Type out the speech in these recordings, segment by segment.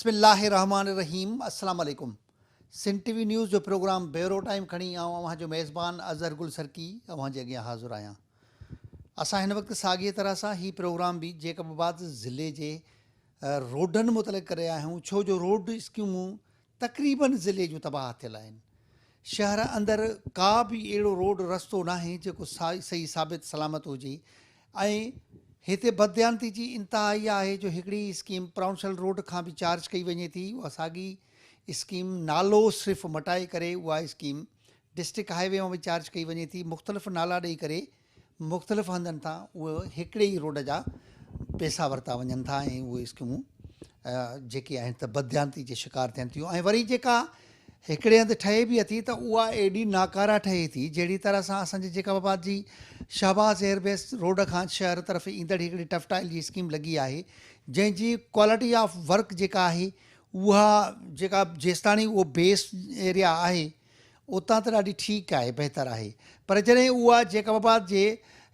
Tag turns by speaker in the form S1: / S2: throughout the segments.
S1: बिस्मिल्लाहिर्रहमानिर्रहीम अस्सलाम वालेकुम। सिंध टीवी न्यूज़ जो प्रोग्राम बेरो टाइम खणी अवां जो मेज़बान अज़हर गुल सरकी अवां जे अॻियां हाज़िर आहियां। असां हिन वक़्तु साॻिए तरह सां ही प्रोग्राम भी जेकबाबाद ज़िले जे रोडनि मुतलिक़ करे रहिया आहियूं, छो जो रोड स्कीमूं तक़रीबन ज़िले जूं तबाह थियल आहिनि। शहर अंदरि का बि अहिड़ो रोड रस्तो नाहे जेको सही साबित सलामत हुजे ऐं हिते बदयांती जी इंतिहा इहा आहे जो हिकिड़ी स्कीम प्राउंशल रोड खां बि चार्ज कई वञे थी। उहा साॻी स्कीम नालो सिर्फ़ु मटाए करे उहा स्कीम डिस्ट्रिक्ट हाईवे मां बि चार्ज कई वञे थी। मुख़्तलिफ़ नाला ॾेई करे मुख़्तलिफ़ हंधनि तां उहे हिकिड़े ई रोड जा पैसा वरिता वञनि था ऐं उहे स्कीमूं जेके आहिनि त बदयांती जे शिकार थियनि थियूं। ऐं वरी जेका हिकिड़े हंधि ठहे बि अथी त उहा एॾी नाकारा ठहे थी जहिड़ी तरह सां असांजे जेकबाबाद जी शहबाज़ एयरबेस रोड खां शहर तरफ़ ईंदड़ हिकिड़ी टफटाइल जी स्कीम लॻी आहे, जंहिंजी क्वालिटी ऑफ वर्क जेका आहे उहा जेका जेसिताणी उहो बेस एरिया आहे उतां त ॾाढी ठीकु आहे, बहितर आहे, पर जॾहिं उहा जेकबाबाद जे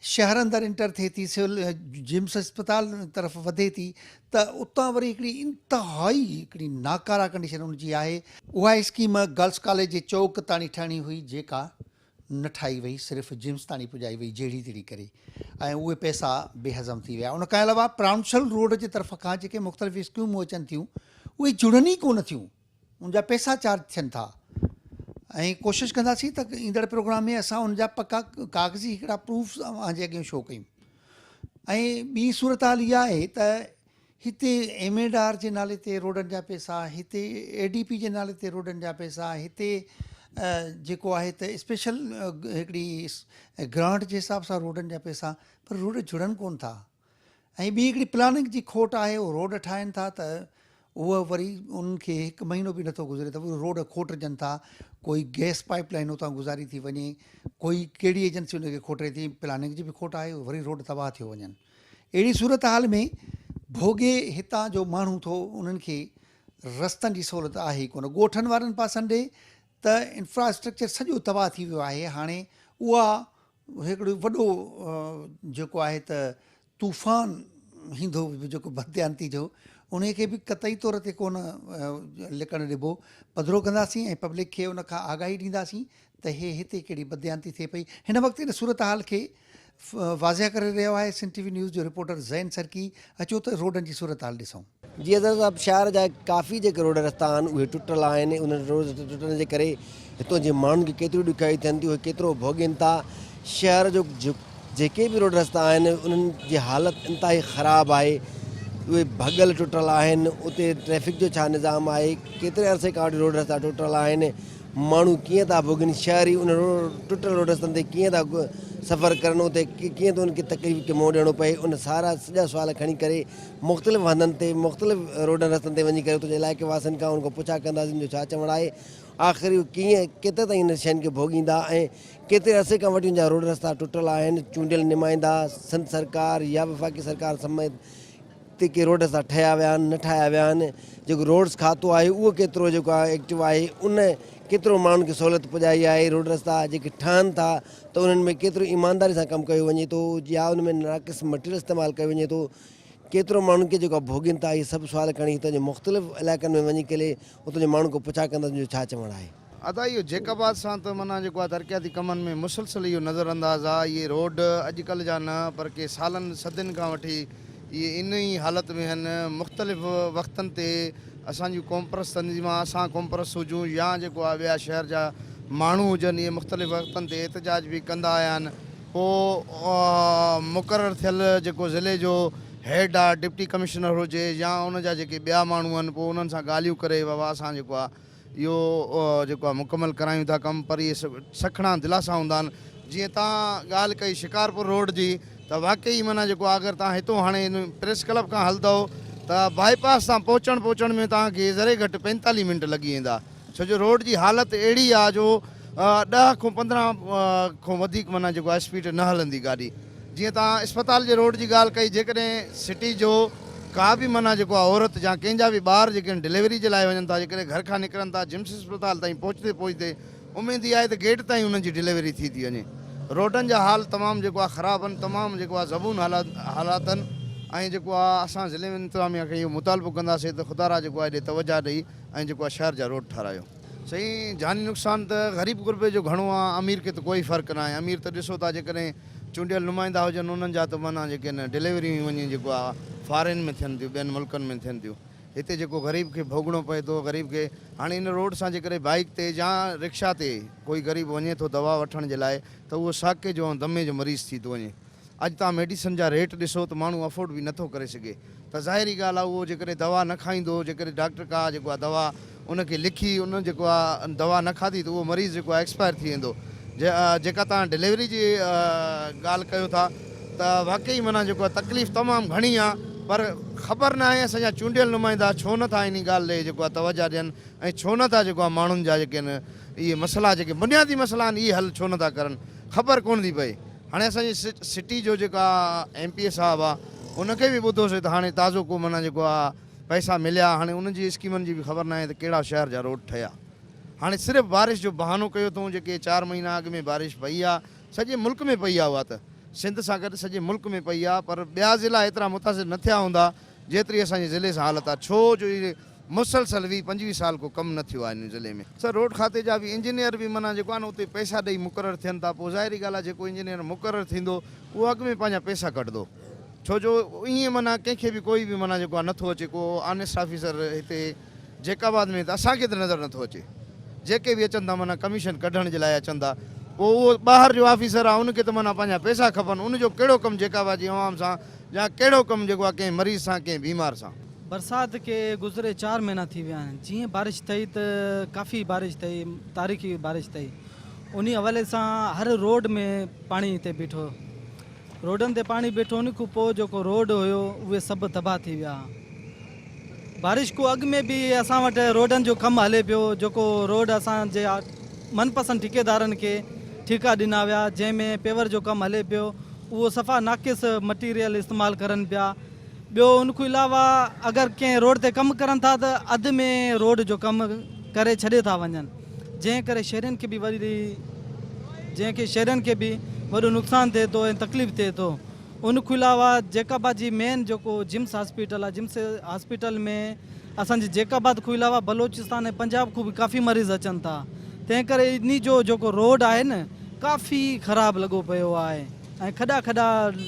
S1: शहर अंदरि इंटर थिए थी, सिविल जिम्स अस्पताल तरफ़ वधे थी त उतां वरी हिकिड़ी इंतिहाई हिकिड़ी नाकारा कंडीशन हुनजी आहे। उहा स्कीम गर्ल्स कॉलेज जे चौक ताणी ठहिणी हुई जेका न ठाही वई, सिर्फ़ु जिम्स ताणी पुॼाई वई जहिड़ी तहिड़ी करे, ऐं उहे पैसा बेहज़म थी विया। उन खां अलावा प्राउंशल रोड जे तरफ़ खां जेके मुख़्तलिफ़ स्कीमूं अचनि थियूं उहे जुड़नि ई कोन थियूं, उनजा पैसा चार्ज थियनि था। ऐं कोशिशि कंदासीं त ईंदड़ प्रोग्राम में असां उनजा पका कागज़ी हिकिड़ा प्रूफ अॻे अॻियां शो कयूं। ऐं ॿी सूरत हाल इहा आहे त हिते एमएडार जे नाले ते रोडनि जा पैसा, हिते एडीपी जे नाले ते रोडनि जा पैसा, हिते जेको आहे त स्पेशल हिकिड़ी ग्रांट जे हिसाब सां रोडनि जा पैसा, पर रोड जुड़नि कोन था। ऐं ॿी हिकिड़ी प्लानिंग जी खोट आहे, उहो रोड ठाहिनि था त उहा वरी उनखे हिकु महीनो बि नथो गुज़रे त उहे रोड खोटजनि था। कोई गैस पाइप लाइन उतां गुज़ारी थी वञे, कोई कहिड़ी एजेंसी उनखे खोटे थी, प्लानिंग जी बि खोट आहे, वरी रोड तबाह थी वञनि। अहिड़ी सूरत हाल में भोगे हितां जो माण्हू थो उन्हनि खे रस्तनि जी सहूलियत आहे ई कोन। ॻोठनि वारनि पासनि ॾे त इंफ्रास्ट्रक्चर सॼो तबाह थी वियो आहे। हाणे उहा हिकिड़ो वॾो जेको आहे त तूफ़ान ईंदो जेको बदयांती जो, उनखे बि क़तई तौर ते कोन लिकणु ॾिबो। पधिरो कंदासीं ऐं पब्लिक खे उन खां आगाही ॾींदासीं त हिते कहिड़ी बदयांती थिए पई। हिन वक़्तु इन सूरत हाल खे वाज़िया करे रहियो आहे सिंध टीवी न्यूज़ जो रिपोर्टर ज़ैन सरकी। अचो त रोडनि जी सूरत हाल ॾिसूं।
S2: जी अज़हर शहर जा काफ़ी जेके रोड रस्ता आहिनि उहे टुटल आहिनि। उन रोड टुटण जे करे हितां जे माण्हुनि खे केतिरियूं ॾुखियाई थियनि थियूं, उहे केतिरो भोगनि था। शहर जो जेके बि रोड रस्ता आहिनि उन्हनि जी हालति इंतिहाई ख़राबु आहे, उहे भॻल टुटल आहिनि। उते ट्रैफ़िक जो छा निज़ाम आहे, केतिरे अरसे खां वठी रोड रस्ता टुटल आहिनि, माण्हू कीअं था भोगनि, शहरी उन टुटल रोड रस्तनि ते कीअं था सफ़र करनि, उते कीअं थो उनखे तकलीफ़ खे मुंहुं ॾियणो पए। उन सारा सॼा सुवाल खणी करे मुख़्तलिफ़ हंधनि ते मुख़्तलिफ़ रोडनि रस्तनि ते वञी करे तुंहिंजे इलाइक़े वासियुनि खां उनखां पुछा कंदासीं जो छा चवणु आहे, आख़िर कीअं केतिरे ताईं इन शयुनि खे भोॻींदा ऐं केतिरे अरसे खां वठी उनजा रोड रस्ता टुटल आहिनि। चूंडियल नुमाइंदा संद सरकार या वफ़ाक़ी सरकार समेत ते के रोड रस्ता ठहिया विया आहिनि, न ठाहिया विया आहिनि। जेको रोड्स खातो आहे उहो केतिरो जेको आहे एक्टिव आहे, उन केतिरो माण्हुनि खे सहूलियत पुॼाई आहे। रोड रस्ता जेके ठहनि था त उन्हनि में केतिरो ईमानदारी सां कमु कयो वञे थो या उन में नाक़िस मटीरियल इस्तेमालु कयो वञे थो, केतिरो माण्हुनि खे जेको भोॻनि था। इहे सभु सुवाल खणी हितां जे मुख़्तलिफ़ इलाइक़नि में वञी करे उतां जे माण्हुनि खां पुछा कंदासीं जो छा चवणु आहे।
S3: अदा इहो जेकबाद सां त माना जेको आहे तरक़ियाती कमनि में मुसलसिल इहो नज़र अंदाज़ आहे। इहे रोड अॼुकल्ह जा न पर के सालनि सदियुनि खां वठी इहे इन ई हालति में आहिनि। मुख़्तलिफ़ वक़्तनि ते असांजी कॉम्प्रेस तंज़ीमां, असां कॉम्प्रेस हुजूं या जेको आहे ॿिया शहर जा माण्हू हुजनि, इहे मुख़्तलिफ़ वक़्तनि ते एहतजाज बि कंदा आया आहिनि। पोइ मुक़ररु थियल जेको ज़िले जो हेड आहे, डिप्टी कमिश्नर हुजे या उनजा जेके ॿिया माण्हू आहिनि, पोइ उन्हनि सां ॻाल्हियूं करे बाबा असां जेको आहे इहो जेको आहे मुकमल करायूं था कमु, पर इहे सखणा दिलासा हूंदा आहिनि। जीअं तव्हां ॻाल्हि कई शिकारपुर रोड जी, त वाक़ई माना जेको आहे अगरि तव्हां हितां हाणे प्रेस क्लब खां हलंदव त बाईपास तां पहुचण में तव्हांखे ज़रे घटि 45 मिंट लॻी वेंदा, छो जो रोड जी हालति अहिड़ी आहे जो 10 खां 15 खां वधीक माना जेको आहे स्पीड न हलंदी गाॾी। जीअं तव्हां इस्पताल जे रोड जी ॻाल्हि कई, जेकॾहिं सिटी जो का बि माना जेको आहे औरत या कंहिंजा बि ॿार जेके डिलीवरी जे लाइ वञनि था, जेकॾहिं घर खां निकिरनि था, जिम्स इस्पताल ताईं पहुचते उमेद इहा आहे त गेट ताईं उन्हनि जी डिलीवरी थी वञे। रोडनि जा हाल तमामु जेको आहे ख़राबु आहिनि, तमामु जेको आहे ज़बून हालात आहिनि। ऐं जेको आहे असां ज़िले में इंतिज़ामिया खे इहो मुतालबो कंदासीं त ख़ुदारा जेको आहे हेॾे तवजा ॾेई ऐं जेको आहे शहर जा रोड ठारायो। सही जानी नुक़सान त ग़रीब गुरबे जो घणो आहे, अमीर खे त कोई फ़र्क़ु न आहे। अमीर त ॾिसो था जेकॾहिं चूंडियल नुमाइंदा हुजनि उन्हनि जा त माना जेके न डिलीवरी वञी जेको आहे फॉरेन में थियनि थियूं, ॿियनि मुल्कनि में थियनि थियूं। हिते जेको ग़रीब खे भोगणो पए थो, ग़रीब खे हाणे इन रोड सां जेकॾहिं बाइक ते या रिक्शा ते कोई ग़रीब वञे थो दवा वठण जे लाइ त उहो साके जो ऐं दमे जो मरीज़ थी थो वञे। अॼु तव्हां मेडिसन जा रेट ॾिसो त माण्हू अफोर्ड बि नथो करे सघे, त ज़ाहिरी ॻाल्हि आहे उहो जेकॾहिं दवा न खाईंदो, जेकॾहिं डॉक्टर का जेको आहे दवा उनखे लिखी उन जेको आहे दवा न खाधी त उहो मरीज़ जेको आहे एक्सपायर थी वेंदो। जेका तव्हां डिलीवरी जी ॻाल्हि कयो था त वाक़ई माना जेको आहे तकलीफ़ तमामु घणी आहे, पर ख़बर न आहे असांजा चूंडियल नुमाइंदा छो नथा इन ॻाल्हि ॾे जेको आहे तवजा ॾियनि ऐं छो नथा जेको आहे माण्हुनि जा जेके आहिनि इहे मसइला जेके बुनियादी मसइला आहिनि इहे हल छो नथा करनि, ख़बर कोन थी पए। हाणे असांजी सिटी जो जेका MP साहबु आहे उनखे बि ॿुधोसीं त हाणे ताज़ो को माना जेको आहे पैसा मिलिया, हाणे उनजी स्कीमनि जी बि ख़बर न आहे त कहिड़ा शहर जा रोड ठहिया। हाणे सिर्फ़ु बारिश जो बहानो कयो अथऊं, जेके 4 महीना अॻु में बारिश पई आहे सॼे मुल्क में पई आहे, उहा त सिंध सां गॾु सॼे मुल्क में पई आहे, पर ॿिया ज़िला एतिरा मुतासिर न थिया हूंदा जेतिरी असांजे ज़िले सां हालत आहे। छो जो इहे मुसलसल 20-25 साल को कमु न थियो आहे इन ज़िले में। सर रोड खाते जा बि इंजीनियर बि माना जेको आहे न उते पैसा ॾेई मुक़ररु थियनि था, पोइ ज़ाहिरी ॻाल्हि आहे जेको इंजीनियर मुक़ररु थींदो उहो अॻु में पंहिंजा पैसा कढंदो। छो जो ईअं माना कंहिंखे बि कोई बि माना जेको आहे नथो अचे, को ऑनेस्ट ऑफिसर हिते जैकाबाद में त असांखे त नज़र नथो अचे। जेके बि अचनि था माना कमीशन कढण जे लाइ अचनि था, पोइ उहो ॿाहिरि जो ऑफिसर आहे उनखे त माना पंहिंजा पैसा खपनि, उनजो कहिड़ो कमु जैकाबाद जी आवाम सां या कहिड़ो कमु जेको आहे कंहिं मरीज़ सां कंहिं बीमार सां।
S4: बरसात के गुज़रे 4 महीना थी विया आहिनि, जीअं बारिश थी त काफ़ी बारिश थी, तारीख़ी बारिश थी, उन हवाले सां हर रोड में पाणी हिते बीठो, रोडनि ते पाणी बीठो, उन खां पोइ जेको रोड हुयो उहे सभु तबाह थी विया। बारिश को अॻु में बि असां वटि रोडनि जो कमु हले पियो, जेको रोड असांजे मनपसंद ठेकेदारनि खे ठीका ॾिना विया, जंहिंमें पेवर जो कमु हले पियो, उहो सफ़ा नाक़िस मटीरियल इस्तेमालु करनि पिया। ॿियो उनखां अलावा अगरि कंहिं रोड ते कमु करनि था त अधु में रोड जो कमु करे छॾे था वञनि, जंहिं करे शहरनि खे बि वॾो नुक़सानु थिए थो ऐं तकलीफ़ थिए थो। उनखां अलावा जैकाबाद जी मेन जेको जिम्स हॉस्पिटल आहे, जिम्स हॉस्पिटल में असांजे जैकाबाद खां अलावा बलोचिस्तान ऐं पंजाब खां बि काफ़ी मरीज़ अचनि था, तंहिं करे इन जो जेको रोड आहे न काफ़ी ख़राबु लॻो पियो आहे ऐं खॾा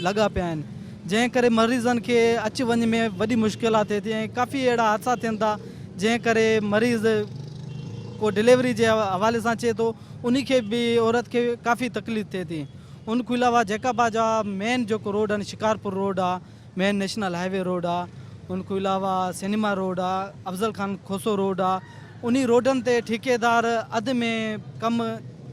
S4: लॻा पिया आहिनि, जंहिं करे मरीज़नि खे अच वञ में वॾी मुश्किलात थिए थी ऐं काफ़ी अहिड़ा हादसा थियनि था, जंहिं करे मरीज़ को डिलीवरी जे हवाले सां अचे थो, उन खे बि औरत खे काफ़ी तकलीफ़ थिए थी। उनखां अलावा जैकाबाद जा मेन जेको रोड आहिनि, शिकारपुर रोड आहे, मेन नेशनल हाईवे रोड आहे, उनखां अलावा सिनेमा रोड आहे, अफ़ज़ल खान खोसो रोड आहे, उन रोडनि ते ठेकेदार अधु में कमु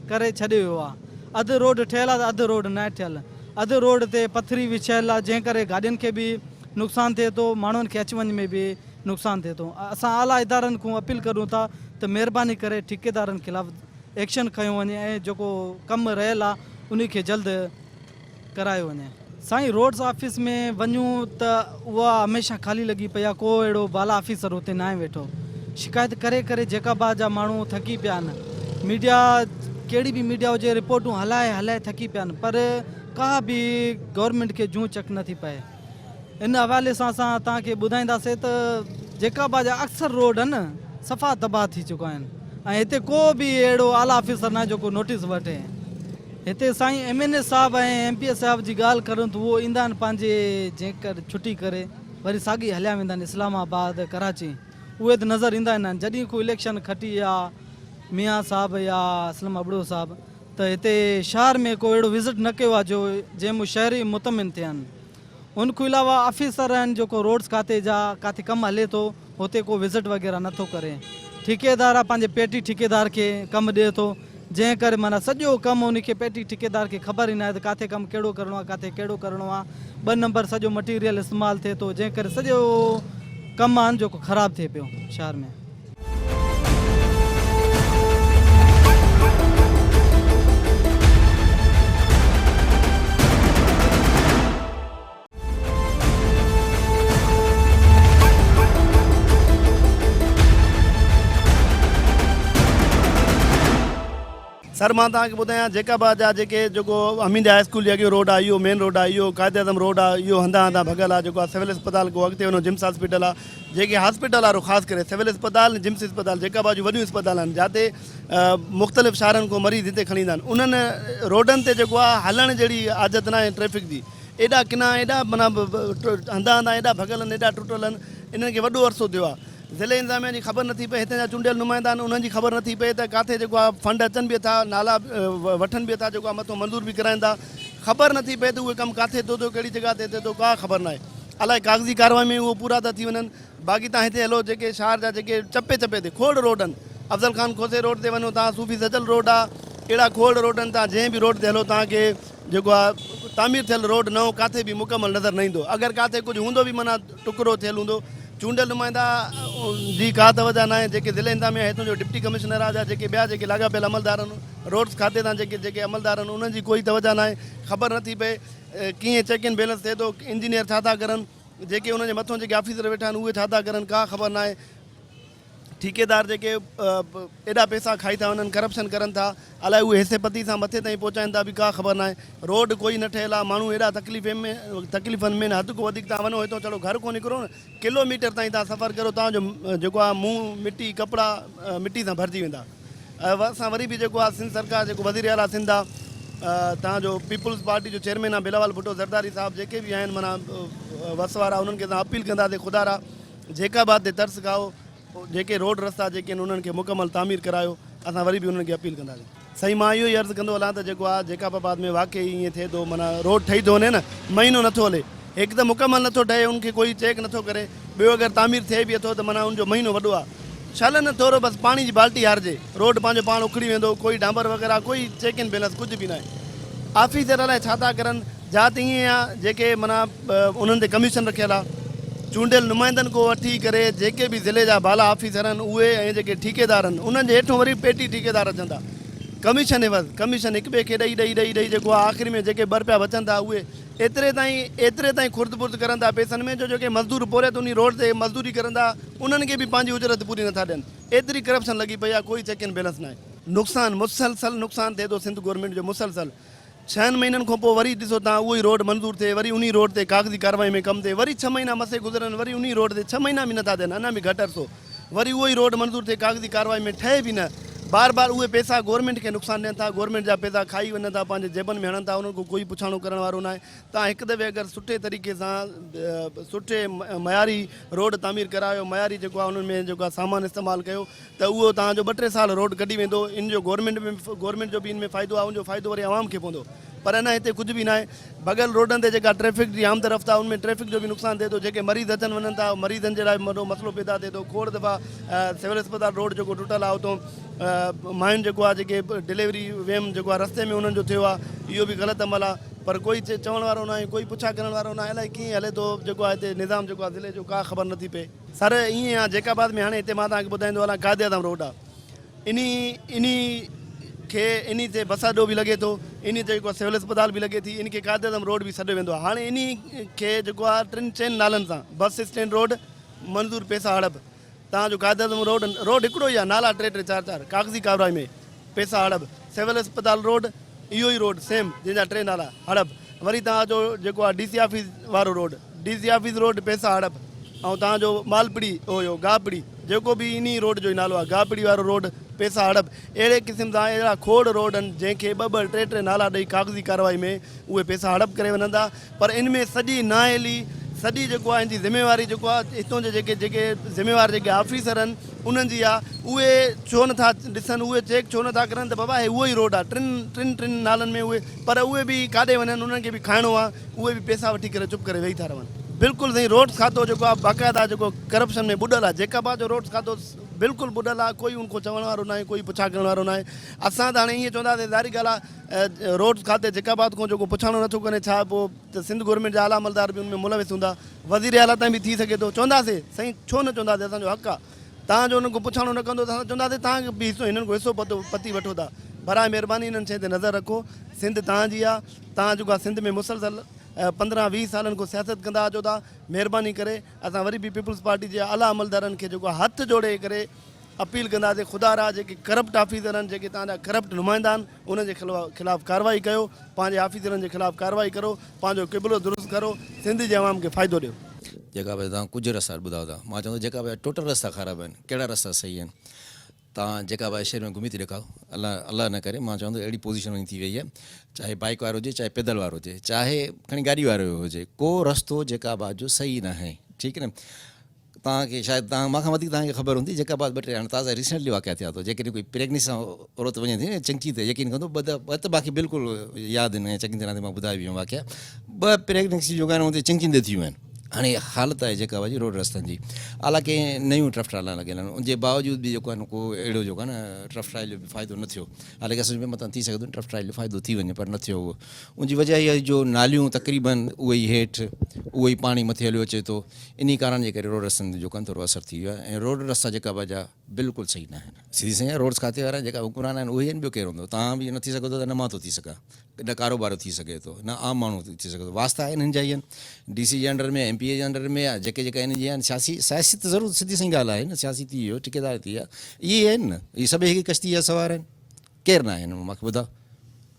S4: करे छॾियो आहे, अधु रोड ठहियलु आहे त अधु रोड न ठहियलु, अधु रोड ते पथरी विछियल आहे, जंहिं करे गाॾियुनि खे बि नुक़सानु थिए थो, माण्हुनि खे अचु वञ में बि नुक़सानु थिए थो। असां आला इदारनि खां अपील करूं था त महिरबानी करे ठेकेदारनि ख़िलाफ़ एक्शन खयो वञे ऐं जेको कमु रहियल आहे उनखे जल्द करायो वञे। साईं रोड्स ऑफिस में वञूं त उहा हमेशह ख़ाली लॻी पई आहे, को अहिड़ो बाला ऑफिसर हुते न आहे वेठो। शिकायत करे करे जैकाबाद जा माण्हू थकी पिया आहिनि, मीडिया कहिड़ी बि मीडिया हुजे रिपोर्टूं हलाए थकी पिया आहिनि, पर का बि गवर्नमेंट खे जूं चक नथी पए। इन हवाले सां असां तव्हांखे ॿुधाईंदासीं त जैकाबाद जा अक्सर रोड आहिनि सफ़ा तबाह थी चुका आहिनि ऐं हिते को बि अहिड़ो आला ऑफिसर न जेको नोटिस वठे। हिते साईं MNA साहब ऐं MPS साहब जी ॻाल्हि करूं त उहो ईंदा आहिनि पंहिंजे जेकर छुटी करे वरी साॻी हलिया वेंदा आहिनि इस्लामाबाद कराची, उहे त नज़र ईंदा आहिनि। जॾहिं को इलेक्शन खटी या मियाँ साहब या असलम अबड़ो साहब त हिते शहर में को अहिड़ो विज़िट न कयो आहे जो जंहिं शहरी मुतमिन थिया आहिनि। उनखां अलावा ऑफिसर आहिनि जेको रोड्स खाते जा किथे कमु हले थो हुते को विज़िट वग़ैरह नथो करे। ठेकेदार आहे पंहिंजे पेटी ठेकेदार खे कमु ॾिए थो, जंहिं करे माना सॼो कमु उनखे पेटी ठेकेदार खे ख़बर ई न आहे त किथे कमु कहिड़ो करिणो आहे, किथे कहिड़ो करिणो आहे। 2 नंबर सॼो मटीरियल इस्तेमालु थिए थो, जंहिं करे सॼो कमु आहे जेको ख़राबु थिए पियो शहर में।
S5: सर मां तव्हांखे ॿुधायां जैकाबाद जा जेके जेको हमीद हाई स्कूल जे अॻियो रोड आहे इहो मेन रोड आहे, इहो क़ाइदे आज़म रोड आहे, इहो हंधा हंधा भॻल आहे जेको आहे सिविल अस्पताल को अॻिते वञो जिम्स हॉस्पिटल आहे, जेके हॉस्पिटल वारो ख़ासि करे सिविल अस्पताल जिम्स अस्पताल जैकाबाद जूं वॾियूं अस्पताल आहिनि जिते मुख़्तलिफ़ शहरनि खां मरीज़ हिते खणी ईंदा आहिनि। उन्हनि रोडनि ते जेको आहे हलण जहिड़ी आदत न आहे ट्रैफ़िक जी, एॾा किना एॾा माना हंधा हंधा एॾा भॻल आहिनि एॾा टुटल आहिनि, इन्हनि खे वॾो अरसो थियो आहे। ज़िले इंतिज़ामिया जी ख़बर नथी पए, हिते जा चूंडियल नुमाइंदा आहिनि उन्हनि जी ख़बर नथी पए त किथे जेको आहे फंड अचनि बि था, नाला वठनि बि था, जेको आहे मथां मंज़ूर बि कराइनि था, ख़बर नथी पए त उहे कमु किथे थो थिए कहिड़ी जॻह ते थिए थो, का ख़बर न आहे। अलाए कागज़ी कारवाई में उहो पूरा था थी वञनि। बाक़ी तव्हां हिते हलो जेके शहर जा जेके चपे चपे ते खोड़ रोड आहिनि, अफ़ज़ल ख़ान खोसे रोड ते वञो तव्हां, सूफ़ी सजल रोड आहे, अहिड़ा खोड़ रोड आहिनि, तव्हां जंहिं बि रोड ते हलो तव्हांखे जेको आहे तामीर थियल रोड नओं किथे बि मुकमल नज़र न ईंदो। अगरि किथे कुझु हूंदो बि माना टुकड़ो थियल हूंदो, चूंडियल नुमाइंदा जी का तवजा न आहे। जेके ज़िले इंतिज़ामिया हितां जो डिप्टी कमिश्नर आहे, जेके ॿिया जेके लाॻापियल अमलदार आहिनि, रोड्स खाते तां जेके जेके अमलदार आहिनि, उन्हनि जी कोई तवजा न आहे। ख़बर नथी पए कीअं चेक इन बैलेंस थिए थो, इंजीनियर छा था करनि, जेके उन्हनि जे मथां जेके ऑफिसर वेठा आहिनि उहे छा था करनि, का ख़बर न आहे। ठेकेदार जेके एॾा पैसा खाई था वञनि, करप्शन करनि था, अलाए उहे हिसे पती सां मथे ताईं पहुचाइनि था बि का ख़बर न आहे। रोड कोई न ठहियलु आहे, माण्हू एॾा तकलीफ़नि में हद खां वधीक तव्हां वञो, हितां चलो घर कोन निकिरो न, किलोमीटर ताईं तव्हां सफ़र करो, तव्हांजो जेको आहे मुंहुं मिटी कपिड़ा मिटी सां भरिजी वेंदा। असां वरी बि जेको आहे सिंध सरकार जेको वज़ीर आला सिंध आहे, तव्हांजो पीपुल्स पार्टी जो चेयरमैन आहे बिलावल भुट्टो ज़रदारी साहब, जेके बि आहिनि माना वस वारा, उन्हनि खे तव्हां अपील कंदासीं ख़ुदारा जैकाबाद ते तर्स खाओ, जेके रोड रस्ता जेके आहिनि उन्हनि खे मुकमल तामीर करायो। असां वरी बि उन्हनि खे अपील कंदासीं। सही मां इहो ई अर्ज़ु कंदो हलां त जेको आहे जैकाबाद में वाक़ई ईअं थिए थो, माना रोड ठही थो वञे न, महीनो नथो हले, हिकु त मुकमल नथो ठहे, उनखे कोई चेक नथो करे, ॿियो अगरि तामीर थिए बि थो त माना उनजो महीनो वॾो आहे। छल न थोरो बसि पाणी जी बाल्टी हारिजे, रोड पंहिंजो पाण उखड़ी वेंदो, कोई डांबर वग़ैरह कोई चेक इन बैलेंस कुझु बि न आहे। ऑफिसर अलाए छा था करनि, जात ईअं आहे जेके माना उन्हनि ते कमीशन रखियल आहे, चूंडियल नुमाइंदनि को वठी करे जेके बि ज़िले जा बाला ऑफिसर आहिनि उहे ऐं जेके ठेकेदार आहिनि, उन्हनि जे हेठों वरी पेटी ठेकेदार अचनि था, कमीशन एवज़ कमीशन हिक ॿिए खे ॾेई ॾेई ॾेई ॾेई जेको आहे आख़िरी में जेके ॿ रुपया बचनि था उहे एतिरे ताईं खुर्द बुर्द करनि था पैसनि में, जो जेके मज़दूर पोरे ते उन रोड ते मज़दूरी करनि था उन्हनि खे बि पंहिंजी उजरत पूरी नथा ॾियनि। एतिरी करप्शन लॻी पई आहे, कोई चेक इन बैलेंस न आहे। नुक़सानु मुसलसल नुक़सानु थिए थो सिंध गवर्नमेंट जो मुसलसल। 6 महीननि खां पोइ वरी ॾिसो तव्हां उहो ई रोड मंज़ूर थिए, वरी उन रोड ते कागज़ी कारवाई में कमु थिए, वरी 6 महीना मथे गुज़रनि, वरी उन रोड ते 6 महीना बि नथा थियनि, अञा बि घटि अरिसो, वरी उहो ई रोड मंज़ूर थिए, कागज़ी कारवाई में ठहे बि न। बार बार उहे पैसा गवर्नमेंट खे नुक़सानु ॾियनि था, गवर्नमेंट जा पैसा खाई वञनि था, पंहिंजे जेबनि में हणनि था, उन्हनि खां कोई पुछाणो करण वारो न आहे। तव्हां हिकु दफ़े अगरि सुठे तरीक़े सां सुठे मयारी रोड तामीर करायो, मयारी जेको आहे उन्हनि में जेको आहे सामान इस्तेमालु कयो, त उहो तव्हांजो 2-3 साल रोड कढी वेंदो। इन जो गवर्नमेंट जो बि इन में फ़ाइदो आहे, उनजो फ़ाइदो वरी आवाम खे पवंदो। पर अञा हिते कुझु बि न आहे। बग़ल रोडनि ते जेका ट्रैफ़िक जी आमद रफ़्त आहे उनमें ट्रैफ़िक जो बि नुक़सानु थिए थो, जेके मरीज़ अचनि वञनि था मरीज़नि जे लाइ वॾो मसइलो पैदा थिए थो। खोड़ दफ़ा सिविल अस्पताल रोड जेको टुटल आहे उतां मायुनि जेको आहे जेके डिलीवरी वेम जेको आहे रस्ते में उन्हनि जो थियो आहे, इहो बि ग़लति अमल आहे। पर कोई चवण वारो न आहे, कोई पुछा करण वारो न आहे, अलाए कीअं हले थो जेको आहे हिते निज़ाम जेको आहे ज़िले जो, का ख़बर नथी पए। सर ईअं आहे जैकाबाद में हाणे हिते मां तव्हांखे ॿुधाईंदो हलां क़ाइदे आज़म रोड आहे, इन ते बस अड्डो बि लॻे थो, इन ते जेको सिविल अस्पताल बि लॻे थी, इन खे क़ाइदे आज़म रोड बि सॾियो वेंदो आहे। हाणे इन खे जेको आहे 3-4 नालनि सां बस स्टैंड रोड मंज़ूर पैसा हड़प, तव्हांजो क़ाइदे आज़म रोड हिकिड़ो ई आहे, नाला 3-4 कागज़ी कारवाई में पैसा हड़प। सिविल अस्पताल रोड इहो ई रोड सेम जंहिंजा 3 नाला हड़प। वरी तव्हांजो जेको आहे DC ऑफिस वारो रोड, DC ऑफिस रोड पैसा हड़प। ऐं तव्हांजो मालपड़ी हुयो गाहपड़ी जेको बि इन रोड जो ई नालो आहे, गाहपड़ी वारो रोड पैसा हड़प। अहिड़े क़िस्म सां अहिड़ा खोड़ रोड आहिनि जंहिंखे 2-2, 3-3 नाला ॾेई कागज़ी कारवाई में उहे पैसा हड़प करे वञनि था। पर इन में सॼी नाअहली, सॼी जेको आहे इन जी ज़िमेवारी जेको आहे हितां जे जेके ज़िमेवार जेके ऑफिसर आहिनि उन्हनि जी आहे, उहे छो नथा ॾिसनि, उहे चेक छो नथा करनि त बाबा हे उहो ई रोड आहे 3 नालनि में उहे, पर उहे बि काॾे वञनि, उन्हनि खे बि खाइणो आहे, उहे बि पैसा वठी करे चुप करे वेही था रहनि। बिल्कुलु साईं, रोड्स खातो जेको आहे बाक़ाइदा जेको करप्शन में ॿुॾल आहे, जैकाबाद जो रोड्स खातो बिल्कुलु ॿुॾल आहे, कोई उनको चवण वारो न आहे, कोई पुछा करण वारो न आहे। असां त हाणे ईअं चवंदासीं, ज़ाहिरी ॻाल्हि आहे रोड्स खाते जैकाबाद खां जेको पुछाणो नथो करे, छा पोइ त सिंध गवर्नमेंट जा आला अमलदार बि उनमें मुलविस हूंदा, वज़ीर आला ताईं बि थी सघे थो। चवंदासीं साईं, छो न चवंदासीं, असांजो हक़ु आहे। तव्हांजो उन्हनि खां पुछाणो न कंदो त असां चवंदासीं तव्हांखे बि हिसो, हिननि खां हिसो पती वठो था। बराए महिरबानी इन्हनि शइ ते नज़र रखो। सिंध तव्हांजी आहे, तव्हां जेको आहे सिंध में मुसलसल 15-20 सालनि खां सियासत कंदा अचो था। महिरबानी करे असां वरी बि पीपुल्स पार्टी जे आला अमलदारनि खे जेको आहे हथ जोड़े करे अपील कंदासीं ख़ुदा रा जेके करप्ट ऑफिसर आहिनि, जेके तव्हांजा करप्ट नुमाइंदा आहिनि, उन्हनि जे ख़िलाफ़ कार्रवाई कयो, पंहिंजे ऑफिसरनि जे ख़िलाफ़ कार्रवाई करो, पंहिंजो क़िबिलो दुरुस्त करो, सिंध जे अवाम खे फ़ाइदो ॾियो।
S6: जेका भई तव्हां कुझु रस्ता ॿुधायो था, मां चवंदो जेका भई टोटल रस्ता ख़राबु आहिनि, कहिड़ा रस्ता सही आहिनि, तव्हां जेका भई शहर में घुमी थी ॾेखारो। अलाह न करे मां चवंदो अहिड़ी पोज़ीशन वञी थी वई आहे, चाहे बाइक वारो हुजे, चाहे पैदल वारो हुजे, चाहे खणी गाॾी वारो हुजे, को रस्तो जेका बात जो सही न आहे। ठीकु आहे न, तव्हांखे शायदि मूंखां वधीक तव्हांखे ख़बर हूंदी। जेका बात 2 टे हाणे ताज़ा रिसेंटली वाक़िया थिया थो, जेकॾहिं कोई प्रेगनेंसी सां औरत वञे थी न चङी ते यकीन कंदो, ॿ त बाक़ी बिल्कुलु यादि न आहे, चङी तरह ते मां ॿुधाए वियो वाक़िया। 2 प्रेगनेंसी जो गानो हुते चङी ते थियूं आहिनि। हाणे हालत आहे जेका भाई रोड रस्तनि जी, हालांकि नयूं टफ ट्रायलां लॻियल आहिनि, उनजे बावजूद बि जेको आहे न को अहिड़ो जेको आहे न टफ ट्रायल जो बि फ़ाइदो न थियो। हालांकि असां में मथां थी सघे थो टफ ट्रायल जो फ़ाइदो थी वञे, पर न थियो उहो। उनजी वजह इहा जो नालियूं तक़रीबन उहे ई हेठि, उहो ई पाणी मथे हलियो अचे थो, इन कारण जे करे रोड रस्तनि जो थोरो असरु थी वियो आहे। ऐं रोड रस्ता जेका भाई बिल्कुलु सही न आहिनि। सीधी सही आहे, रोड्स खाते वारा जेका हुकुमरान आहिनि उहे आहिनि, ॿियो केरु हूंदो। तव्हां बि न थी सघो था त न मां थो थी सघां, न कारोबार थी सघे थो, न आम माण्हू थी सघे थो। वास्ता आहिनि हिन जा ई आहिनि, DC जे अंडर में, MP जे अंडर में, जेके हिन जी आहिनि सियासी त ज़रूरु सिधी सही ॻाल्हि आहे न, सियासी थी वियो, ठेकेदार थी विया, इहे आहिनि न, इहे सभई हिकु कश्ती जा सवार आहिनि। केरु न आहिनि मूंखे ॿुधायो,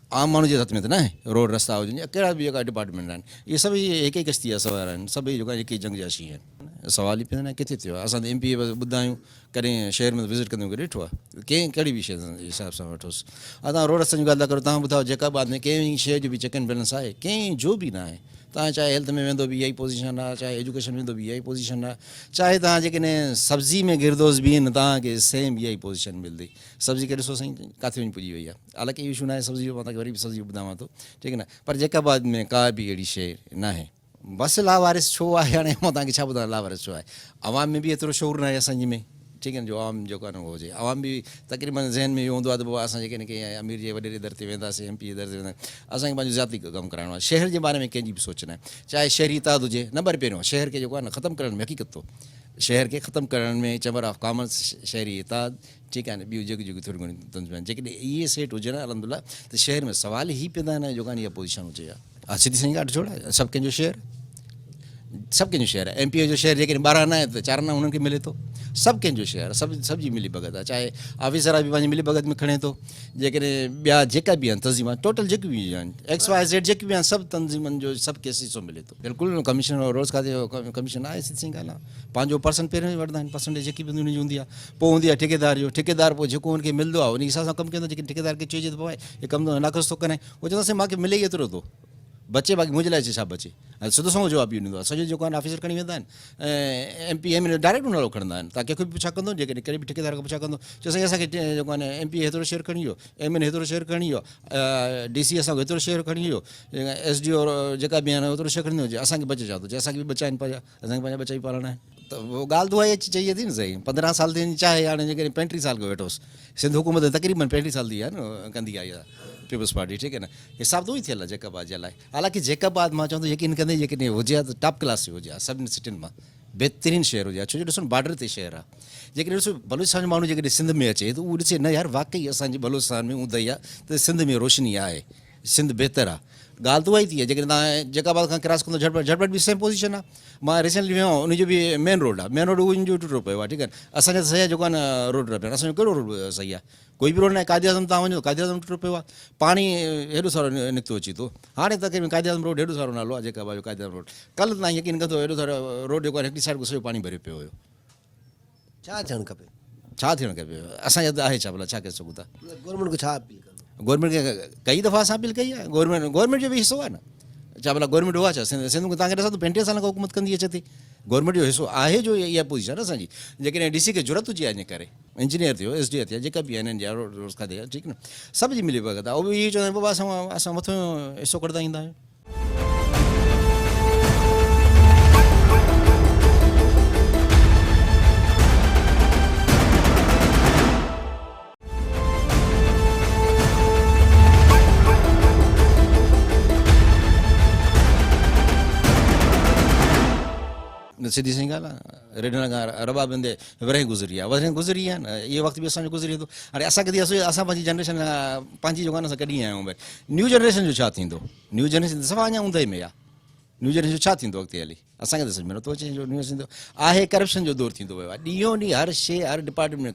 S6: आम माण्हू जे हथ में त न आहे। रोड रस्ता हुजनि या कहिड़ा बि जेका डिपार्टमेंट आहिनि, इहे सभई हिकु ई कश्ती जा सवार आहिनि, सभई जेका हिकु ई जंग जा शी आहिनि। सवाल ई पियो न किथे थियो आहे। असां त MP ॿुधा आहियूं, कॾहिं शहर में विज़िट कंदो ॾिठो आहे, कंहिं कहिड़ी बि शइ जे हिसाब सां वठोसि। तव्हां रोड रस्तनि जी ॻाल्हि था करो, तव्हां ॿुधायो जेका बाद में कंहिं शइ जो बि चेक एंड बैलेंस आहे, कंहिं जो बि न आहे। तव्हां चाहे हेल्थ में वेंदो बि इहा ई पोज़ीशन आहे, चाहे एजुकेशन में वेंदो बि इहा ई पोज़ीशन आहे, चाहे तव्हां जेकॾहिं सब्ज़ी में गिरदोस बि न, तव्हांखे सेम इहा ई पोज़ीशन मिलंदी। सब्ज़ी खे ॾिसो साईं किथे वञी पुॼी वई आहे। हालांकि इहो इशू न आहे सब्ज़ी जो, मां तव्हांखे वरी बि सब्ज़ी ॿुधायां थो, ठीकु आहे न, पर जेका बाद में का बि अहिड़ी शइ न आहे। बसि लावारिस छो आहे, हाणे मां तव्हांखे छा ॿुधायां लावारिस छो आहे। अवाम में बि एतिरो शौर न आहे असांजे में, ठीकु आहे न, जो आवाम जेको आहे न उहो हुजे। आवाम बि तक़रीबन ज़हन में इहो हूंदो आहे त बाबा असां जेके कंहिं अमीर जे वॾे दर ते वेंदासीं, MP जे दर ते वेंदासीं, असांखे पंहिंजो ज़ाती कमु कराइणो आहे। शहर जे बारे में कंहिंजी बि सोच न आहे, चाहे शहरी इताद हुजे। नंबर पहिरियों शहर खे जेको आहे न ख़तमु करण में, हक़ीक़त तो शहर खे ख़तमु करण में चैम्बर ऑफ कॉमर्स, शहरी इताद, ठीकु आहे न, ॿियूं जेकियूं थोरियूं घणियूं तंज़ीमूं आहिनि, जेकॾहिं इहे सेट हुजे न अलहमदुलिल्लाह, त शहर में सवाल ई पैदा न जेको आहे इहा पोज़ीशन हुजे। हा सिधी सही ॻाल्हि छोड़ आहे, सभु कंहिंजो शहर, सभु कंहिंजो शहर आहे। MP जो शहर जेकॾहिं 12 आना आहे त 4 आना हुननि खे मिले थो। सभु कंहिंजो शहर, सभु जी मिली भगत आहे। चाहे ऑफिसर बि पंहिंजी मिली भगत में खणे थो, जेकॾहिं ॿिया जेका बि आहिनि तंज़ीम टोटल जेके बि आहिनि XYZ जेके बि आहिनि, सभु तंज़ीमनि जो सभु केस हिसो मिले थो। बिल्कुलु कमीशन रोज़ खाते जो कमीशन आहे, सिधी सही ॻाल्हि आहे। पंहिंजो पर्सेंट पहिरियों ई वठंदा आहिनि, परसेंटेज जेकी बि हुनजी हूंदी आहे। पोइ हूंदी आहे ठेकेदार जो, ठेकेदार पोइ जेको हुनखे मिलंदो आहे उन हिसाब सां कमु कंदो। जेके ठेकेदार खे चइजे त पोइ हे कमु नाक़स थो करे, उहो चवंदासीं मूंखे मिले ई एतिरो थो, बचे बाक़ी मुंहिंजे लाइ छा बचे। ऐं सिधो सो जवाबु इहो ॾींदो आहे। सॼो जेको आहे ऑफिसर खणी वेंदा आहिनि ऐं MP MLA डायरेक्ट उन नालो खणंदा आहिनि। तव्हां कंहिंखे बि पुछा कंदो, जेकॾहिं कहिड़े बि ठेकेदार खां पुछा कंदो, चयो साईं असांखे जेको आहे न MP हेतिरो शेयर खणी वियो, MLA हेतिरो शेयर खणी वियो, DC असांखे हेतिरो शेयर खणी वियो, SDO जेका बि आहिनि हेतिरो शेयर खणी वियो, असांखे बचे छा थो चए। असांखे बि बचाइनि पिया, असांखे पंहिंजा बचा ई पालणा आहिनि। त उहो ॻाल्हि त उहा ई अची चई थी न सही। 15 साल थी चाहे हाणे जेकॾहिं 35 साल खां वेठोसि, सिंध हुकूमत तक़रीबन 35 साल थी आहे न कंदी आहे इहा पीपल्स पार्टी, ठीकु आहे न। हिसाब त उहो ई थियल आहे जेका बाद जे लाइ। हालांकि जेका बाद मां चवंदो यकीन कंदे जेकॾहिं हुजे हा त टॉप क्लास जी हुजे हा, सभिनी सिटियुनि मां बहितरीनु शहर हुजे हा। छो जो ॾिसो न बॉर्डर ते शहर आहे। जेकॾहिं ॾिसो बलूचिस्तान जो माण्हू जेकॾहिं सिंध में अचे त उहो ॾिसे न यार वाक़ई असांजे बलूचिस्तान में ऊंदहि आहे, त सिंध में रोशनी आहे, सिंध बहितर आहे। ॻाल्हि त उहा ई थी आहे। जेकॾहिं तव्हां जेका बाद खां क्रॉस कंदो झटपट बि सेम पोज़ीशन आहे। मां रिसेंटली वियो आहियां, उनजो बि मेन रोड आहे, मेन रोड उनजो टुटो पियो आहे, ठीकु आहे। असांजा त सही आहे जेको आहे न रोड पिया, असांजो कहिड़ो रोड सही आहे? कोई बि रोड न आहे। कायदे आज़म तव्हां वञो, कायदे आज़म टुटो पियो आहे, पाणी हेॾो सारो निकितो अचे थो। हाणे तक़रीबन कायदे आज़म रोड हेॾो सारो नालो आहे, जेका भाई कायदे आज़म रोड। कल्ह तव्हां यकीन कंदो हेॾो सारो रोड जेको आहे हिकिड़ी साइड खां सॼो पाणी भरियो पियो हुयो।
S2: छा थियणु खपे,
S6: छा थियणु खपे? असांजा त आहे छा भला, छा करे सघूं था?
S2: गवर्नमेंट खे छा अपील कंदो?
S6: गवर्नमेंट खे कई दफ़ा असां अपील कई आहे। गवर्नमेंट जो बि हिसो आहे न। छा भला गवर्नमेंट हुआ छा सिंध में तव्हांखे ॾिसां त 35 साल खां हुकूमत कंदी अचे थी। गवर्नमेंट जो हिसो आहे जो इहा पोज़ीशन आहे असांजी। जेकॾहिं DC खे ज़रूरत हुजे इन करे इंजीनियर थियो, SDO थियो, जेका बि आहिनि इंडिया रोड खाते, ठीकु न, सभ जी मिली भगत आहे। उहो बि इहो चवंदा आहिनि बाबा असां मथां हिसो कढंदा ईंदा आहियूं। सिधी सही ॻाल्हि आहे। रेडन खां रबाब हूंदे वरे गुज़री आहे, वरे गुज़री आहे न। इहो वक़्तु बि असांजो गुज़री वेंदो। हाणे असांखे असां पंहिंजी जनरेशन पंहिंजी जेको आहे न असां कॾहिं आया आहियूं। भई न्यू जनरेशन जो छा थींदो? न्यू जनरेशन सफ़ा अञा ऊंदहि में आहे। न्यू जनरेशन जो छा थींदो अॻिते हली असांखे त सम्झ में नथो अचे जो न्यू जनरेशन आहे करप्शन जो दौर थींदो वियो आहे ॾींहों ॾींहुं हर शइ हर डिपार्टमेंट में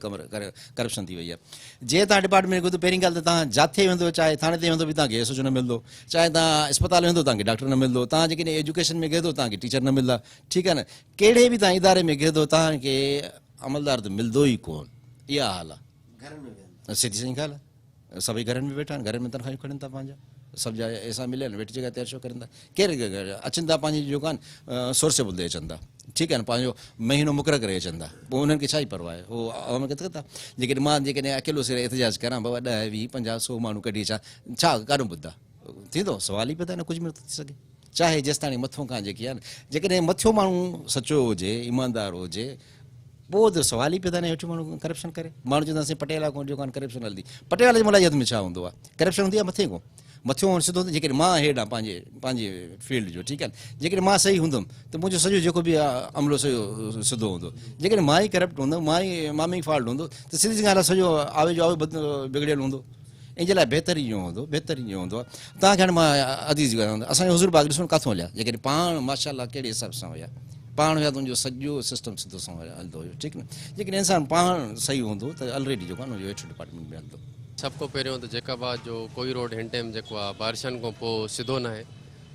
S6: करप्शन थी वई आहे जे तव्हां डिपार्टमेंट में त पहिरीं ॻाल्हि त तव्हां जाथे वेंदो चाहे थाणे ते वेंदो बि तव्हांखे एसोचो न मिलंदो चाहे तव्हां अस्पताल वेंदो तव्हांखे डॉक्टर न मिलंदो तव्हां जेकॾहिं एजुकेशन में गेदो तव्हांखे टीचर न मिलंदा ठीकु आहे न कहिड़े बि तव्हां इदारे में गेदो तव्हांखे अमलदार त मिलंदो ई कोन इहा हाल आहे सिधी सही ॻाल्हि आहे सभई घरनि में वेठा आहिनि घरनि में तनख़्वाहियूं खणनि था पंहिंजा सभु जाइ ऐसा मिलियल आहिनि वेठी जॻह ते शो करनि था केरु अचनि था पंहिंजी जेको आहे न सोर्स ॿुधे अचनि था ठीकु आहे न पंहिंजो महीनो मुक़ररु करे अचनि था पोइ उन्हनि खे छा ई परवाह आहे उहो अवाम खे था जेकॾहिं मां जेकॾहिं अकेलो सिर एतिजाज करां बाबा 10 20 50 100 माण्हू कढी अचां छा काॾो ॿुधंदा थींदो सुवाल ई पैदा न कुझु बि नथो थी सघे चाहे जेसि ताणी मथां खां जेकी आहे न जेकॾहिं मथियो माण्हू सचो हुजे ईमानदार हुजे पोइ त सुवाल ई पैदा न हेठि माण्हू करप्शन करे माण्हू चवंदा असां पटेल कोन जो कान करप्शन हलंदी पटेल जे मलायत में छा हूंदो आहे करप्शन हूंदी आहे मथे खां मथियो सिधो जेकॾहिं मां हेॾ आहे पंहिंजे फील्ड जो ठीकु आहे जेकॾहिं मां सही हूंदुमि त मुंहिंजो सॼो जेको बि अमलो सॼो सिधो हूंदो जेकॾहिं मां ई करप्ट हूंदुमि मां में ई फॉल्ट हूंदो त सिधी सी ॻाल्हि आहे सॼो आवे जो आवे बिगड़ियल हूंदो इन जे लाइ बहितर इहो हूंदो आहे तव्हांखे हाणे मां अदीज़ ॻाल्हि असांखे हुज़ूर बाग ॾिसो किथां हलिया जेकॾहिं पाण माशाल्लाह कहिड़े हिसाब सां हुया पाण हुया त उनजो सॼो सिस्टम सिधो सां हलंदो हुयो ठीकु न जेकॾहिं इंसानु पाण सही हूंदो त ऑलरेडी जेको आहे न उनजो हेठि डिपार्टमेंट में हलंदो
S7: सबको पहिरियों त जैकाबाद जो कोई रोड हिन टाइम जेको आहे बारिशनि खां पोइ सिधो न आहे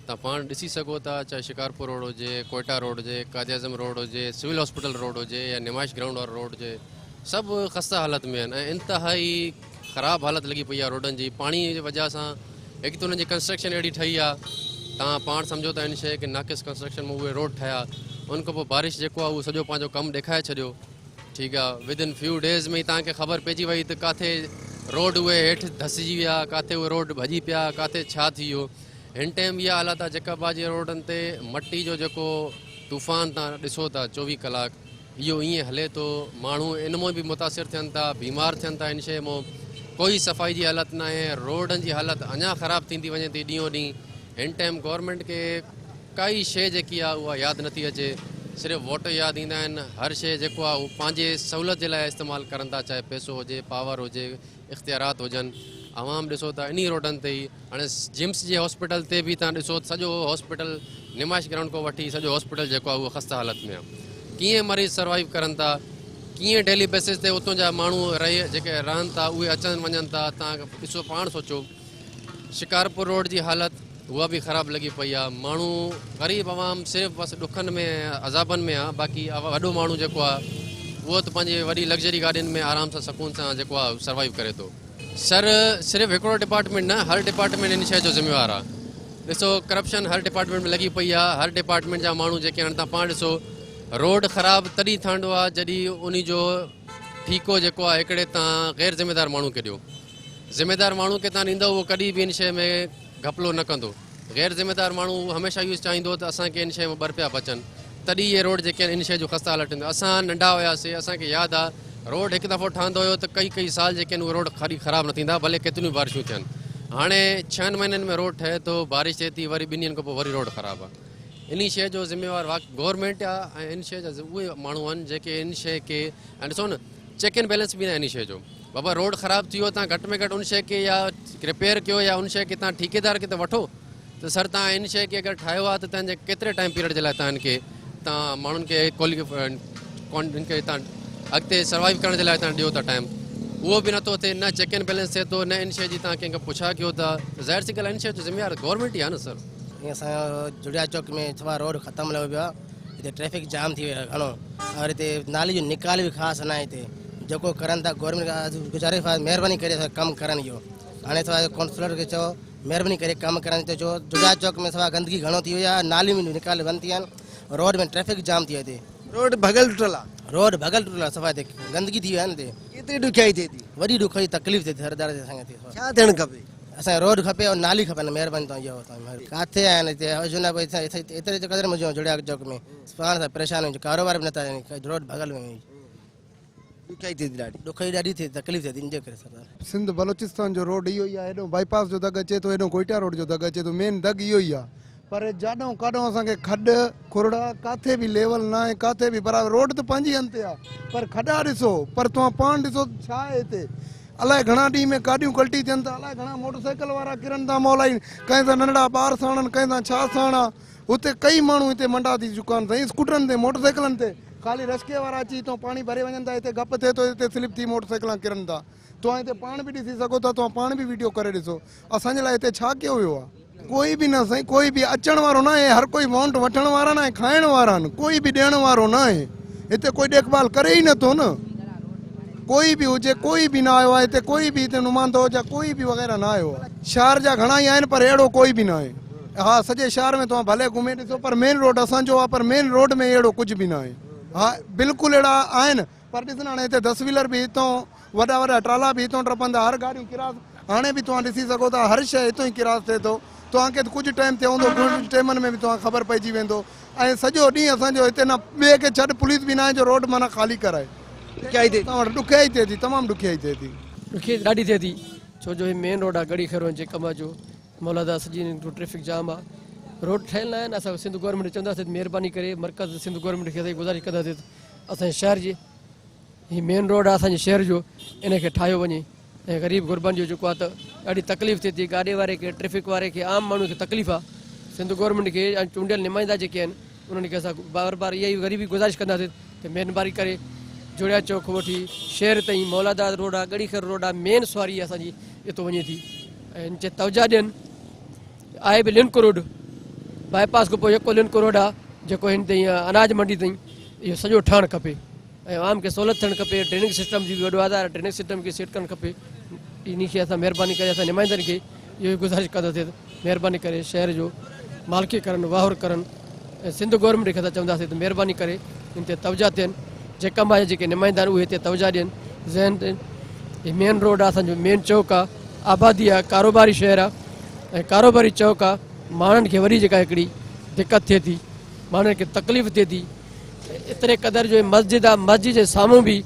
S7: तव्हां पाण ॾिसी सघो था चाहे शिकारपुर रोड हुजे कोयटा रोड हुजे काज़ी आज़म रोड हुजे सिविल हॉस्पिटल रोड हुजे या निमाइश ग्राउंड वारो रोड हुजे सभु ख़स्ता हालत में आहिनि ऐं इंतिहाई ख़राबु हालत लॻी पई आहे रोडनि जी पाणी जी वजह सां हिकु त हुनजी कंस्ट्रक्शन अहिड़ी ठही आहे तव्हां पाण सम्झो था इन शइ खे नाक़िस कंस्ट्रक्शन में उहे रोड ठहिया उन खां पोइ बारिश जेको आहे उहो सॼो पंहिंजो कमु ॾेखारे छॾियो ठीकु आहे विदिन फ्यू डेज़ में ई तव्हांखे ख़बर पइजी वई त किथे रोड उहे हेठि धसिजी विया किथे उहे रोड भॼी पिया किथे छा थी वियो हिन टाइम इहा हालत आहे जैकाबाद जे रोडनि ते मटी जो जेको तूफ़ान तव्हां ॾिसो था 24 कलाक इहो ईअं हले थो माण्हू इन मां बि मुतासिर थियनि था बीमार थियनि था इन शइ मां कोई सफ़ाई जी हालत न आहे रोडनि जी हालत अञा ख़राबु थींदी वञे थी ॾींहों ॾींहुं हिन टाइम गवर्नमेंट खे काई शइ जेकी आहे उहा यादि नथी अचे सिर्फ़ु वोट यादि ईंदा आहिनि हर शइ जेको आहे उहो पंहिंजे सहूलियत जे लाइ इस्तेमालु करनि था चाहे पैसो हुजे पावर हुजे इख़्तियारात हुजनि आवाम ॾिसो था इन रोडनि ते ई हाणे जिम्स जे हॉस्पिटल ते बि तव्हां ॾिसो सॼो हॉस्पिटल निमाइश ग्राउंड खां वठी सॼो हॉस्पिटल जेको आहे उहो ख़स्ता हालत में आहे कीअं मरीज़ सर्वाइव करनि था कीअं डेली बेसिस ते उतां जा माण्हू जेके रहनि था उहे अचनि वञनि था तव्हां ॾिसो पाण सोचो शिकारपुर रोड जी हालत उहा बि ख़राबु लॻी पई आहे माण्हू ग़रीब आवाम सिर्फ़ु बसि ॾुखनि में अज़ाबनि में आहे बाक़ी वॾो माण्हू जेको आहे उहो त पंहिंजे वॾी लग्ज़री गाॾियुनि में आराम सां सुकून सां जेको आहे सर्वाइव करे थो सिर्फ़ु हिकिड़ो डिपार्टमेंट न हर डिपार्टमेंट इन शइ जो ज़िम्मेवारु आहे ॾिसो करप्शन हर डिपार्टमेंट में लॻी पई आहे हर डिपार्टमेंट जा माण्हू जेके आहिनि तव्हां पाण ॾिसो रोड ख़राबु तॾहिं ठहंदो आहे जॾहिं उन जो ठीको जेको आहे हिकिड़े तव्हां ग़ैर ज़िम्मेदार माण्हू खे ॾियो ज़िम्मेदार माण्हू खे तव्हां ॾींदव उहो कॾहिं बि इन शइ में घपलो न कंदो ग़ैर ज़िम्मेदार माण्हू हमेशह इहो चाहींदो त असांखे इन शइ में ॿ रुपया बचनि तॾहिं इहे रोड जेके आहिनि इन शइ जो ख़स्ता हालत हूंदो असां नंढा हुआसीं असांखे यादि आहे रोड हिकु दफ़ो ठहंदो हुयो त कई साल जेके आहिनि उहे रोड खाली ख़राबु न थींदा भले केतिरियूं बारिशूं थियनि हाणे 6 महीननि में रोड ठहे थो बारिश थिए थी वरी 2 ॾींहंनि खां पोइ वरी रोड ख़राबु आहे इन शइ जो ज़िम्मेवार गवर्नमेंट आहे ऐं इन शइ जा उहे माण्हू आहिनि जेके इन शइ खे ऐं ॾिसो न चेक एंड बैलेंस बि न इन शइ जो बाबा रोड ख़राबु थी वियो तव्हां घटि में घटि उन शइ खे या रिपेयर कयो या उन शइ खे तव्हां ठेकेदार खे त वठो त सर तव्हां इन शइ खे अगरि ठाहियो आहे त तव्हांजे केतिरे टाइम पीरियड जे लाइ तव्हां माण्हुनि खे तव्हां अॻिते सर्वाइव करण जे लाइ तव्हां ॾियो था टाइम उहो बि नथो थिए न चेक एंड बैलेंस थिए थो न इन शइ जी तव्हां कंहिंखां पुछा कयो था ज़ाहिर सी ॻाल्हि इन शइ जो ज़िम्मेवार गवर्नमेंट ई आहे न सर
S2: ईअं असांजो जुड़िया चौक में सवा रोड ख़तमु लॻो पियो आहे हिते ट्रैफिक जाम थी वियो आहे घणो और हिते नाली जो निकाल बि ख़ासि न आहे हिते जेको करनि था गवर्नमेंट गुज़ारिश महिरबानी करे कमु करनि इहो हाणे सवा काउंसलर खे चओ महिरबानी करे कमु करनि त जो जुड़िया चौक में सवा गंदगी घणो थी वई आहे नालियूं में निकाल बंदि थी आहिनि रोड में ट्रैफिक जाम थी वियो हिते
S8: रोड भगल टुटल आहे
S2: रोड भगल टुटल आहे सफ़ा हिते गंदगी थी वियो आहे न हिते
S8: केतिरी ॾुखियाई थिए थी
S2: वॾी ॾुखी तकलीफ़ थिए थी हर दर ते असांखे थिए
S8: छा थियणु खपे
S2: असांखे रोड खपे ऐं नाली खपनि महिरबानी तव्हां इहो किथे आहिनि हिते झूना एतिरे क़दुरु मुंहिंजो जुड़िया चौक में पाण सां परेशान आहियूं कारोबार बि नथा रोड भगल में
S8: ॾुखियाई थिए थी ॾाढी
S2: ॾुखी ॾाढी थिए तकलीफ़ थिए थी इन जे करे सरदार
S3: सिंध बलोचिस्तान जो रोड इहो ई आहे हेॾो बाईपास जो दग अचे थो हेॾो कोयटा रोड जो दग अचे थो मेन दग इहो ई आहे पर जाॾो काॾो असांखे खॾ खुरड़ा किथे बि लेवल न आहे किथे बि बराबरि रोड त पंहिंजी हंध ते आहे पर खॾा ॾिसो पर तव्हां पाण ॾिसो छा आहे हिते अलाए घणा ॾींहं में गाॾियूं कल्टी थियनि था अलाए घणा मोटरसाइकिल वारा किरनि था मौलाई कंहिं सां नंढड़ा ॿार साणनि कंहिं सां छा साणा उते कई माण्हू हिते मंडा थी चुका आहिनि साईं, स्कूटरनि ते मोटरसाइकिलनि ते, ख़ाली रस्के वारा अची हितां पाणी भरे वञनि था, हिते गप थिए थो, हिते स्लिप थी मोटरसाइकिलां किरनि था। तव्हां हिते पाण बि ॾिसी सघो था, तव्हां पाण बि वीडियो करे ॾिसो असांजे लाइ हिते छा कयो वियो आहे। कोई बि न साईं, कोई बि अचण वारो न आहे, हर कोई वाउंट वठण वारा न आहे, खाइण वारा आहिनि, कोई बि ॾियण वारो न आहे। हिते कोई देखभाल करे ई नथो न, कोई बि हुजे, कोई बि न आयो आहे हिते, कोई बि हिते नुमाइंदो हुजे, कोई बि वग़ैरह न आयो आहे। शहर जा घणा ई आहिनि पर अहिड़ो कोई बि न आहे। हाँ, सॼे शहर में तव्हां भले घुमे ॾिसो पर मेन रोड असांजो आहे, पर मेन रोड में अहिड़ो कुझु बि न आहे। हा, बिल्कुलु अहिड़ा आहिनि पर ॾिसण हाणे हिते 10 व्हीलर बि हितां, वॾा वॾा ट्राला बि हितां टपंदा, हर गाॾियूं किरास, हाणे बि तव्हां ॾिसी सघो था हर शइ हितां ई किरास थिए थो। तव्हांखे कुझु टाइम थियो हूंदो, कुझु टाइमनि में बि तव्हां ख़बर पइजी वेंदो। ऐं सॼो ॾींहुं असांजो हिते न ॿिए खे छॾ पुलिस बि न आहे जो रोड माना ख़ाली कराए।
S8: ॾुखियाई थिए
S3: तव्हां वटि ॾुखियाई थिए थी, तमामु ॾुखियाई थिए थी।
S9: ॾुखियाई ॾाढी थिए थी, छो जो ही मेन रोड आहे गड़ी खैरो जे कम जो, मौलादा सॼी ट्रैफिक जाम आहे, रोड ठहियल न आहिनि। असां सिंध गवर्नमेंट चवंदासीं महिरबानी करे मर्कज़ सिंध गवर्नमेंट खे असां गुज़ारिश कंदासीं असांजे शहर जी ही मेन रोड आहे असांजे शहर जो, इन खे ठाहियो वञे। ऐं ग़रीब गुरबनि जो जेको आहे त ॾाढी तकलीफ़ थिए थी, गाॾे वारे खे, ट्रैफिक वारे खे, आम माण्हू खे तकलीफ़ आहे। सिंध गवर्नमेंट खे ऐं चूंडियल नुमाइंदा जेके आहिनि उन्हनि खे असां बार बार इहा ई ग़रीबी गुज़ारिश कंदासीं त महिरबानी करे जोड़िया चौक वठी शहर ताईं मौलादा रोड आहे, गड़ी खैर रोड आहे, मेन सवारी असांजी हितो वञे थी। ऐं हिन चे तवजा ॾियनि, आहे बि लिंक रोड, बाईपास खां पोइ जेको लिंक रोड आहे जेको हिन ताईं अनाज मंडी ताईं, इहो सॼो ठहणु खपे ऐं आवाम खे सहूलियत थियणु खपे। ड्रेनिंग सिस्टम जी बि वॾो आधार आहे, ड्रेनिंग सिस्टम खे सेट करणु खपे। इन खे असां महिरबानी करे असां नुमाइंदनि खे इहो ई गुज़ारिश कंदासीं त महिरबानी करे शहर जो मालिकी करनि, वाहुर करनि। ऐं सिंध गवर्नमेंट खे असां चवंदासीं त महिरबानी करे हिन ते तवजा थियनि, जेका मां जेके नुमाइंदा आहिनि उहे हिते तवजा ॾियनि। ज़हन ते हीउ मेन रोड आहे, असांजो मेन चौक आहे, आबादी आहे, कारोबारी शहर आहे ऐं कारोबारी चौक आहे। माण्हुनि खे वरी जेका हिकिड़ी दिक़त थिए थी, माण्हुनि खे तकलीफ़ थिए थी, एतिरे क़दुरु जो मस्जिद आहे, मस्जिद जे साम्हूं बि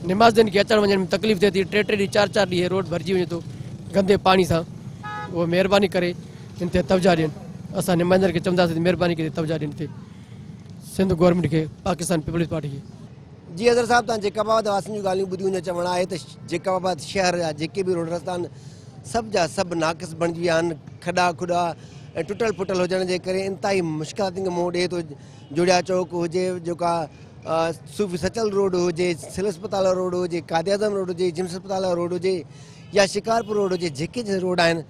S9: निमाज़नि खे अचण वञण में तकलीफ़ थिए थी। 3 ॾींहं 4 ॾींहं रोड भरिजी वञे थो गंदे पाणी सां। उहो महिरबानी करे हिन ते तवजा ॾियनि। असां नुमाइंदनि खे चवंदासीं महिरबानी करे तवजा ॾियनि हिते सिंध गवर्नमेंट खे, पाकिस्तान पीपल्स पार्टी खे।
S2: जी अज़र साहब, तव्हां जेकाबाद वासियुनि जूं ॻाल्हियूं ॿुधियूं, चवणु आहे त जेकाबाद शहर जा जेके बि रोड रस्ता आहिनि सभु जा सभु नाक़िस बणिजी विया आहिनि। खॾा खुॾा ऐं टुटल फुटल हुजण जे करे इंतिहाई मुश्किलातुनि खे मुंहुं ॾिए थो। जोड़िया चौक हुजे, जेका सूफ़ी सचल रोड हुजे, सिविल अस्पताल रोड हुजे, कादे आज़म रोड हुजे, जिम्स अस्पताल रोड हुजे या शिकारपुर रोड हुजे, जेके रोड आहिनि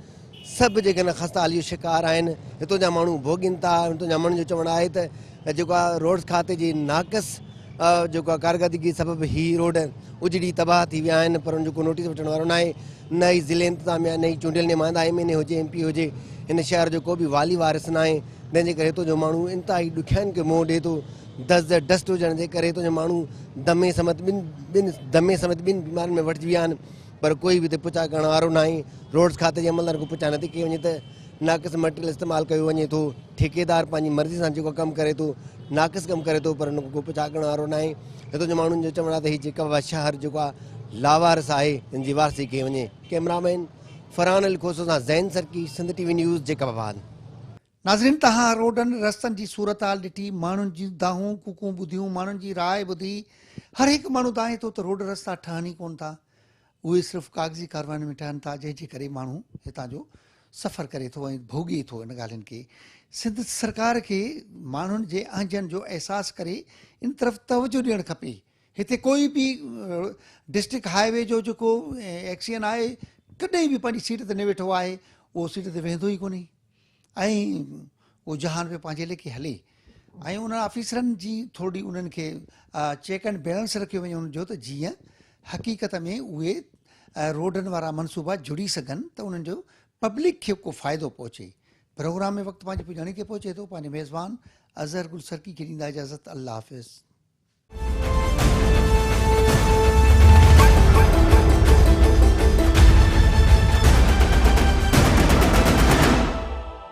S2: सभु जेके न ख़स्ता हाली शिकार आहिनि। हितां जा माण्हू भोॻिनि था। हितां जा माण्हुनि जो चवणु आहे त जेको आहे रोड खाते जी नाक़िस जेको आहे कारकर्दगी सबबु ही रोड उजड़ी तबाह थी विया आहिनि, पर उनजो को नोटिस वठण वारो न आहे। न ई ज़िले इंतिज़ामिया, न ई चूंडियल नुमाइंदा MNA हुजे, MP हुजे, हिन शहर जो को बि वाली वारिस न आहे। जंहिंजे करे हितां जो माण्हू इंतिहाई ॾुखियाईनि खे मुंहुं ॾिए थो। डस्ट हुजण जे करे हितां जो माण्हू दमे समेत ॿिनि बीमारियुनि में वठिजी विया आहिनि, पर कोई बि हिते पुछा करण वारो न आहे। रोड्स खाते जे अमलदार को पुछा नथी कई वञे त नाक़िस मटीरियल इस्तेमालु कयो वञे थो। ठेकेदार पंहिंजी मर्ज़ी सां जेको कमु करे थो, नाक़िस कमु करे थो, पर हुन को पुछा करण वारो न आहे। हितां जो माण्हुनि जो चवणु आहे त हीउ जेका शहर जेको आहे लावारिस आहे, हिन जी वारसी कई वञे। कैमरामैन फरहान अली खोसो सां ज़ैन सरकी, सिंध TV न्यूज़, जेकाबाद।
S1: नाज़रीन, तव्हां रोडनि रस्तनि जी सूरत हाल ॾिठी, माण्हुनि जी दाहूं कुकूं ॿुधियूं, माण्हुनि जी राय ॿुधी। हर हिकु माण्हू दाहे थो त रोड रस्ता ठहनि ई कोन था, उहे सिर्फ़ु कागज़ी कारवाइनि में ठहनि था, जंहिंजे करे माण्हू हितां जो सफ़र करे थो ऐं भोॻे थो इन ॻाल्हियुनि खे। सिंध सरकार खे माण्हुनि जे अहजनि जो अहसासु करे इन तरफ़ तवजो ॾियणु खपे। हिते कोई बि डिस्ट्रिक्ट हाईवे जो जेको एक्सीडेंट आहे, कॾहिं बि पंहिंजी सीट ते न वेठो आहे, उहो सीट ते वेंदो ई कोन्हे ऐं उहो जहान पे पंहिंजे लेखे हले। ऐं उन ऑफिसरनि जी थोरी उन्हनि खे चेक एंड बैलेंस रखियो वञे उनजो, त जीअं हक़ीक़त में उहे रोडनि वारा मनसूबा जुड़ी सघनि, त उन्हनि जो पब्लिक खे को फ़ाइदो पहुचे। प्रोग्राम में वक़्तु पंहिंजे पुॼाणी खे पहुचे थो। पंहिंजे मेज़बान अज़हर गुल सरकी खे ॾींदा इजाज़त। अल्लाह हाफ़िज़।